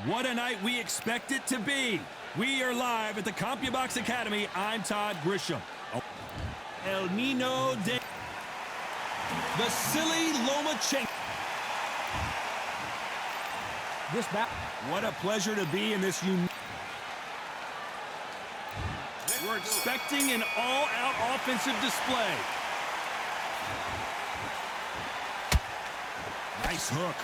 What a night we expect it to be. We are live at the CompuBox Academy. I'm Todd Grisham. El Nino de... The silly Lomachenko. This back. What a pleasure to be in this unique... We're expecting an all-out offensive display. Nice hook.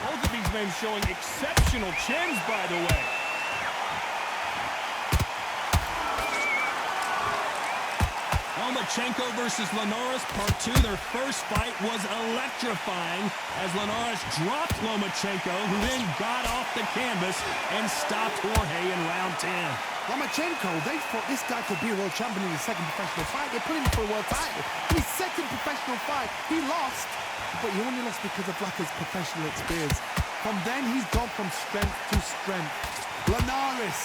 Both of these men showing exceptional chins, by the way. Lomachenko versus Linares, part 2. Their first fight was electrifying as Linares dropped Lomachenko, who then got off the canvas and stopped Jorge in round 10. Lomachenko, they thought this guy could be a world champion in his second professional fight. They put him for a world title. In his second professional fight, he lost, but he only lost because of lack of professional experience. From then, he's gone from strength to strength. Linares,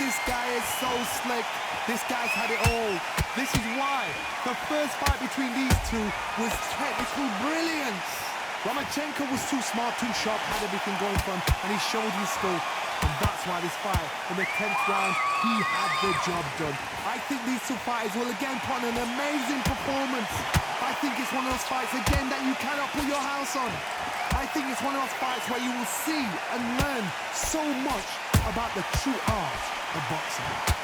this guy is so slick. This guy's had it all. This is why the first fight between these two was technical brilliance. Lomachenko was too smart, too sharp, had everything going for him, and he showed his skill. And that's why this fight, in the 10th round, he had the job done. I think these two fighters will again put on an amazing performance. I think it's one of those fights, again, that you cannot put your house on. I think it's one of those fights where you will see and learn so much about the true art of boxing.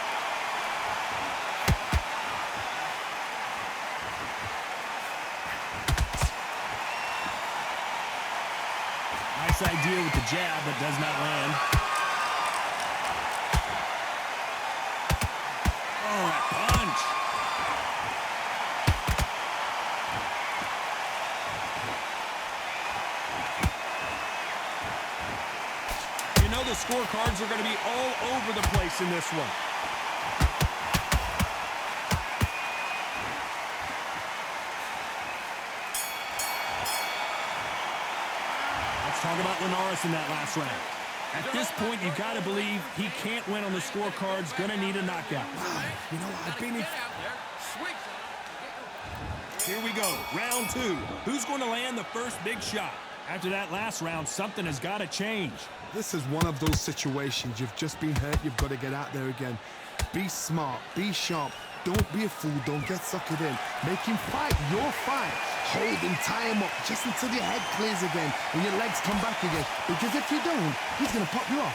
Nice idea with the jab, but does not land. Oh, that punch. You know the scorecards are going to be all over the place in this one. Talk about Linares in that last round. At this point, you got to believe he can't win on the scorecards. Going to need a knockout. You know, I've been in... Here we go, round 2. Who's going to land the first big shot? After that last round, something has got to change. This is one of those situations. You've just been hurt. You've got to get out there again. Be smart. Be sharp. Don't be a fool. Don't get suckered in. Make him fight your fight. Hold him, tie him up, just until your head clears again and your legs come back again. Because if you don't, he's going to pop you off.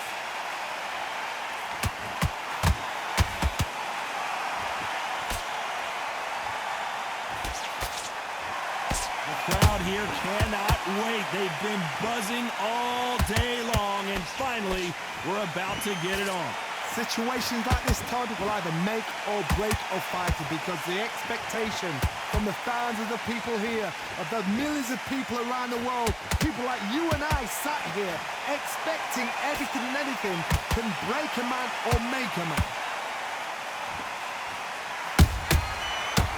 The crowd here cannot wait. They've been buzzing all day long, and finally, we're about to get it on. Situations like this, Todd, will either make or break a fighter, because the expectation from the thousands of the people here, of the millions of people around the world, people like you and I sat here expecting everything and anything, can break a man or make a man.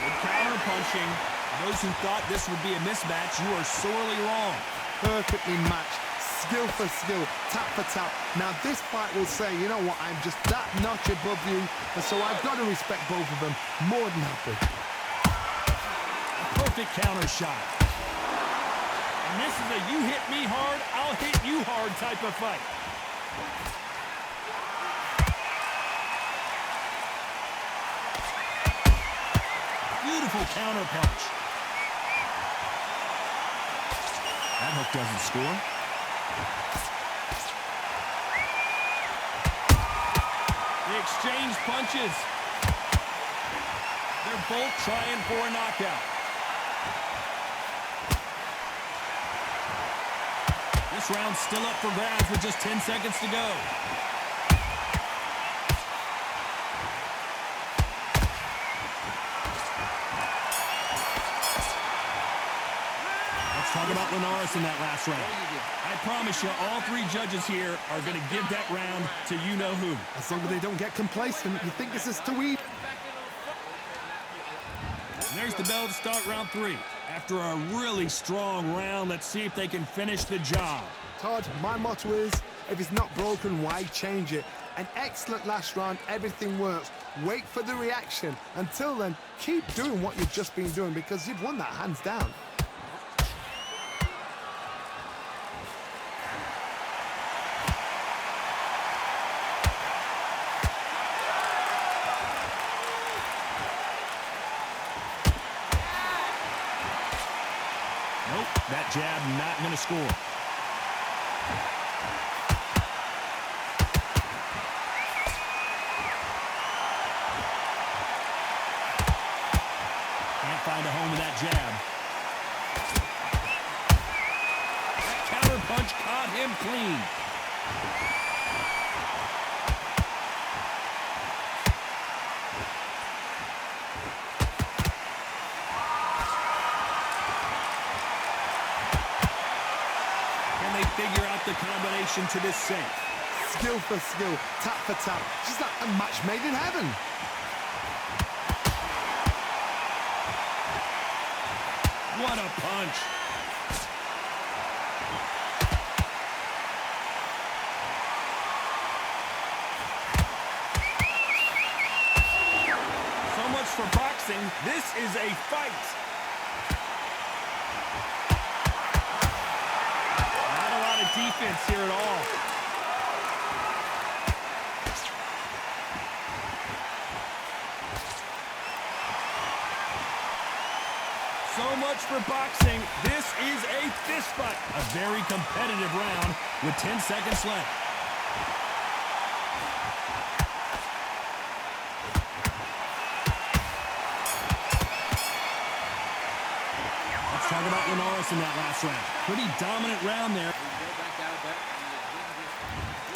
Good counter punching. Those who thought this would be a mismatch, you are sorely wrong. Perfectly matched. Skill for skill, tap for tap. Now this fight will say, you know what, I'm just that notch above you, and so I've got to respect both of them. More than happy. A perfect counter shot. And this is a you hit me hard, I'll hit you hard type of fight. Beautiful counter punch. That hook doesn't score. They exchange punches. They're both trying for a knockout. This round's still up for grabs with just 10 seconds to go. Let's talk about Linares in that last round. I promise you, all 3 judges here are going to give that round to you-know-who. As long as they don't get complacent, you think this is too easy. And there's the bell to start round 3. After a really strong round, let's see if they can finish the job. Todd, my motto is, if it's not broken, why change it? An excellent last round. Everything works. Wait for the reaction. Until then, keep doing what you've just been doing because you've won that hands down. Nope, that jab not going to score. Can't find a home with that jab. That counter punch caught him clean. Figure out the combination to this save. Skill for skill, tap for tap, just like a match made in heaven. What a punch. So much for boxing. This is a fight. Defense here at all. So much for boxing. This is a fist fight. A very competitive round with 10 seconds left. Let's talk about Linares in that last round. Pretty dominant round there.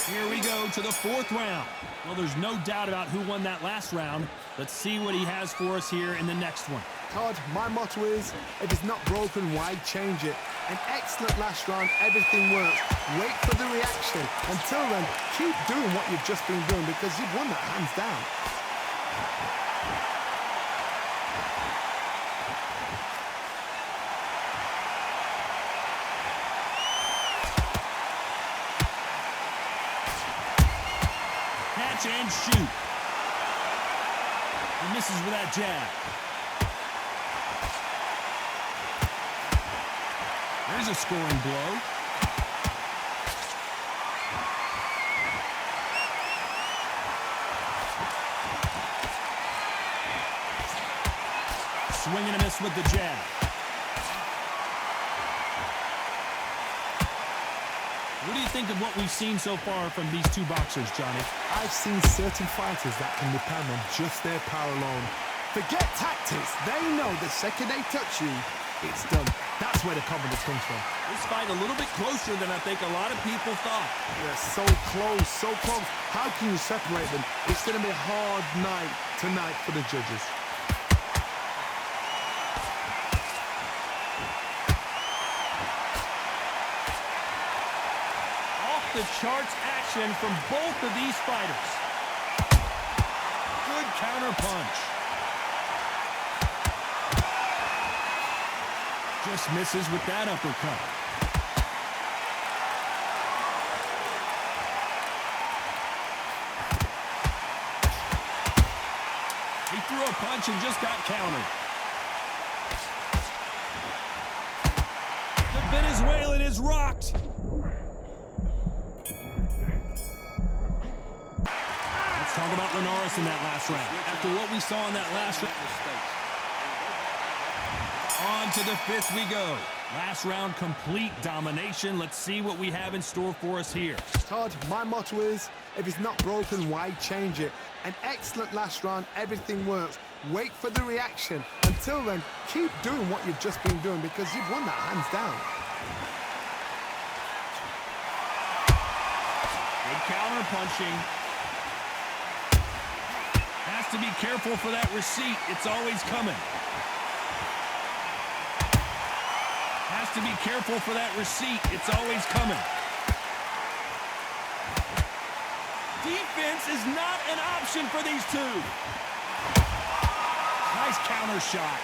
Here we go to the fourth round. Well, there's no doubt about who won that last round. Let's see what he has for us here in the next one. Todd, my motto is, if it's not broken, why change it? An excellent last round, everything works. Wait for the reaction. Until then, keep doing what you've just been doing because you've won that hands down. And shoot. He misses with that jab. There's a scoring blow. Swing and a miss with the jab. What do you think of what we've seen so far from these two boxers, Johnny? I've seen certain fighters that can depend on just their power alone. Forget tactics. They know the second they touch you, it's done. That's where the confidence comes from. This fight a little bit closer than I think a lot of people thought. They're so close, so close. How can you separate them? It's going to be a hard night tonight for the judges. The charts action from both of these fighters. Good counter punch. Just misses with that uppercut. He threw a punch and just got countered. The Venezuelan is rocked. Talk about Linares in that last round. After what we saw in that last round. On to the fifth we go. Last round, complete domination. Let's see what we have in store for us here. Todd, my motto is, if it's not broken, why change it? An excellent last round, everything works. Wait for the reaction. Until then, keep doing what you've just been doing because you've won that hands down. Good counter punching. Has to be careful for that receipt. It's always coming. Has to be careful for that receipt. It's always coming. Defense is not an option for these two. Nice counter shot.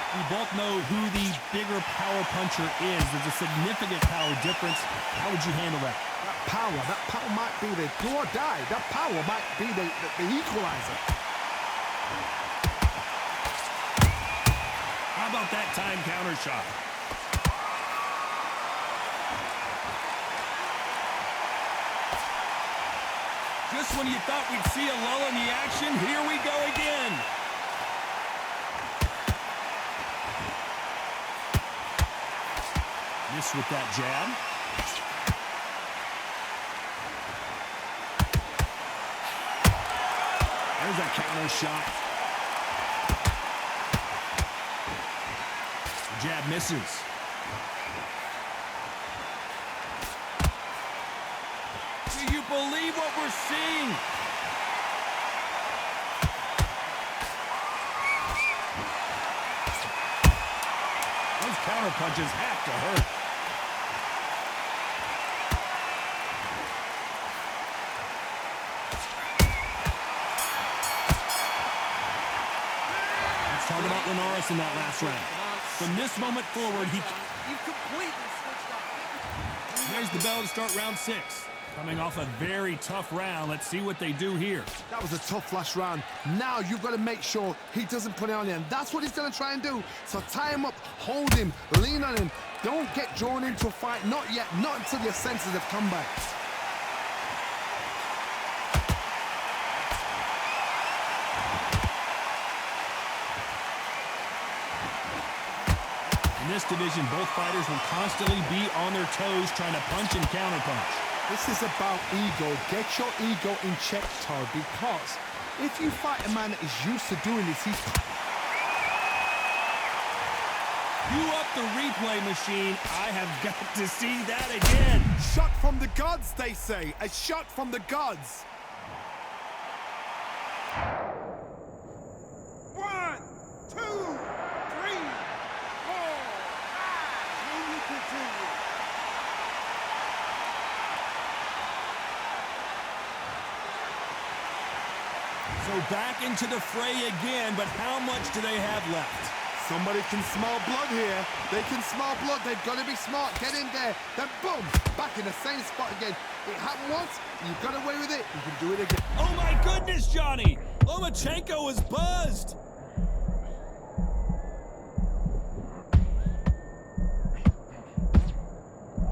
We both know who the bigger power puncher is. There's a significant power difference. How would you handle that? That power might be the do or die. That power might be the equalizer. How about that time counter shot? Just when you thought we'd see a lull in the action, here we go again. Miss with that jab. There's a counter shot. Jab misses. Do you believe what we're seeing? Those counter punches have to hurt. Let's talk about Linares in that last round. From this moment forward, You've completely switched up. there's the bell to start round 6. Coming off a very tough round. Let's see what they do here. That was a tough last round. Now you've got to make sure he doesn't put it on you, and that's what he's going to try and do. So tie him up, hold him, lean on him. Don't get drawn into a fight. Not yet. Not until your senses have come back. In this division, both fighters will constantly be on their toes trying to punch and counterpunch. This is about ego. Get your ego in check, Todd, because if you fight a man that is used to doing this, he's... You up the replay machine. I have got to see that again. Shot from the gods, they say. A shot from the gods. 1, 2, 3, 4, 5. Can you continue? So back into the fray again, but how much do they have left? Somebody can smell blood here. They can smell blood. They've got to be smart. Get in there. Then boom, back in the same spot again. It happened once. You got away with it. You can do it again. Oh my goodness, Johnny! Lomachenko is buzzed.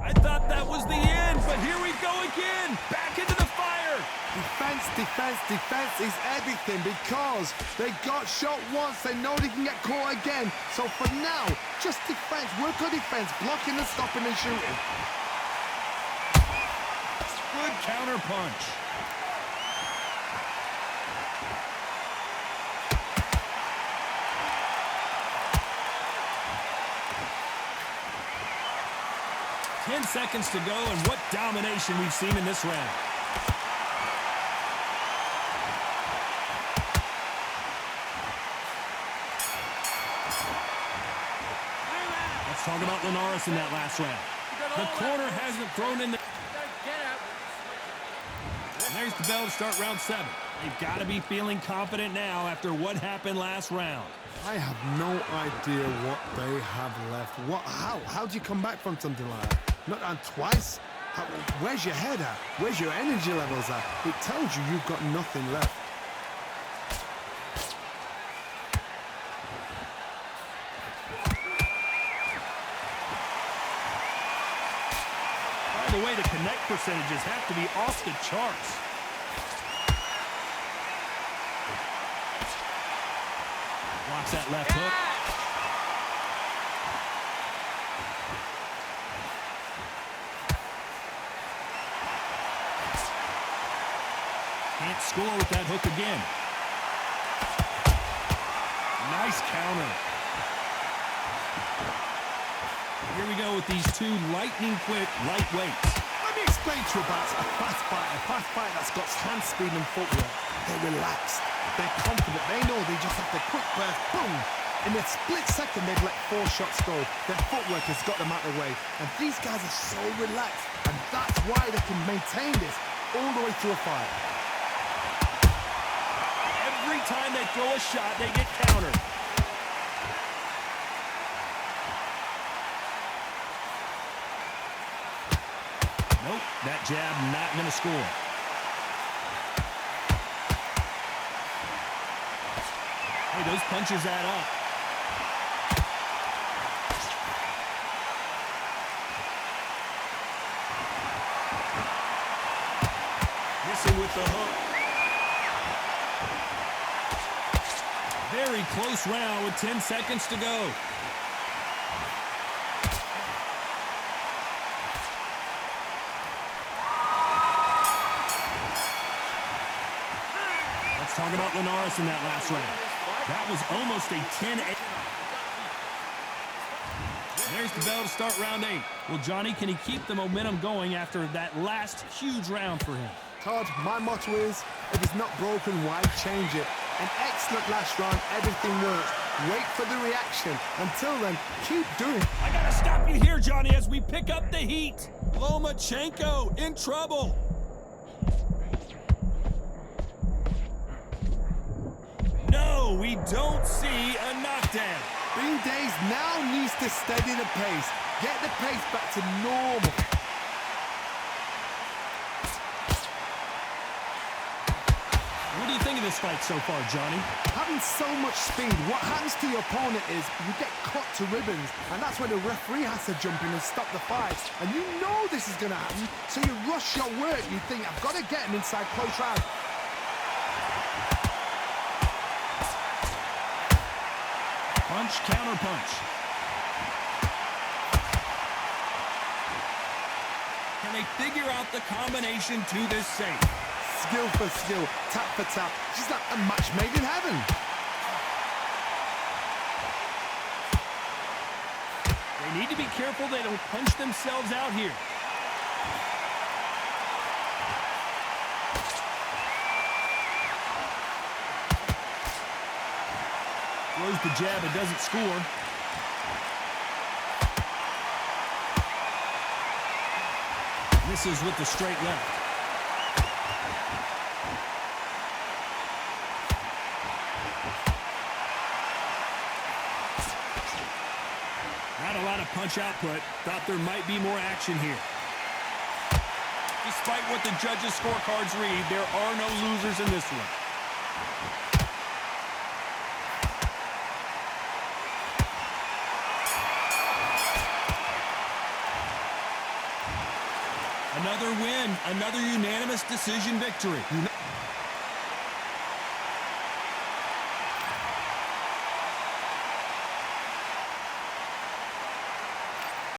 I thought that was the end, but here we go again. Back into the fire. Defense, defense, defense is everything because they got shot once. They know they can get caught again. So for now, just defense. Work on defense. Blocking and stopping and shooting. Good counter punch. Ten seconds to go, and what domination we've seen in this round. Let's talk about Linares in that last round. The corner hasn't thrown in the... And there's the bell to start round 7. They've got to be feeling confident now after what happened last round. I have no idea what they have left. How do you come back from something like that? Not on twice? Where's your head at? Where's your energy levels at? It tells you you've got nothing left. By the way, the connect percentages have to be off the charts. Blocks that left hook. Can't score with that hook again. Nice counter. Here we go with these two lightning-quick lightweights. Let me explain to you about a fast fighter that's got hand speed and footwork. They're relaxed. They're confident. They know they just have to quick burst, boom. In a split second, they've let 4 shots go. Their footwork has got them out of the way. And these guys are so relaxed. And that's why they can maintain this all the way through a fight. Every time they throw a shot, they get countered. Nope, that jab not going to score. Hey, those punches add up. Missing with the hook. Very close round with 10 seconds to go. Let's talk about Linares in that last round. That was almost a 10-8. There's the bell to start round 8. Well, Johnny, can he keep the momentum going after that last huge round for him? Todd, my motto is, if it's not broken, why change it? An excellent last round, everything works. Wait for the reaction. Until then, keep doing it. I gotta stop you here, Johnny, as we pick up the heat. Lomachenko in trouble. No, we don't see a knockdown. Bean Days now needs to steady the pace. Get the pace back to normal. What do you think of this fight so far, Johnny? Having so much speed, what happens to your opponent is you get cut to ribbons, and that's where the referee has to jump in and stop the fight. And you know this is going to happen, so you rush your work. You think, I've got to get him inside close round. Punch, counter punch. Can they figure out the combination to this safe? Skill for skill, tap for tap. She's like a match made in heaven. They need to be careful they don't punch themselves out here. Throws the jab, it doesn't score. Misses with the straight left. Not a lot of punch output. Thought there might be more action here. Despite what the judges' scorecards read, there are no losers in this one. Another win, another unanimous decision victory.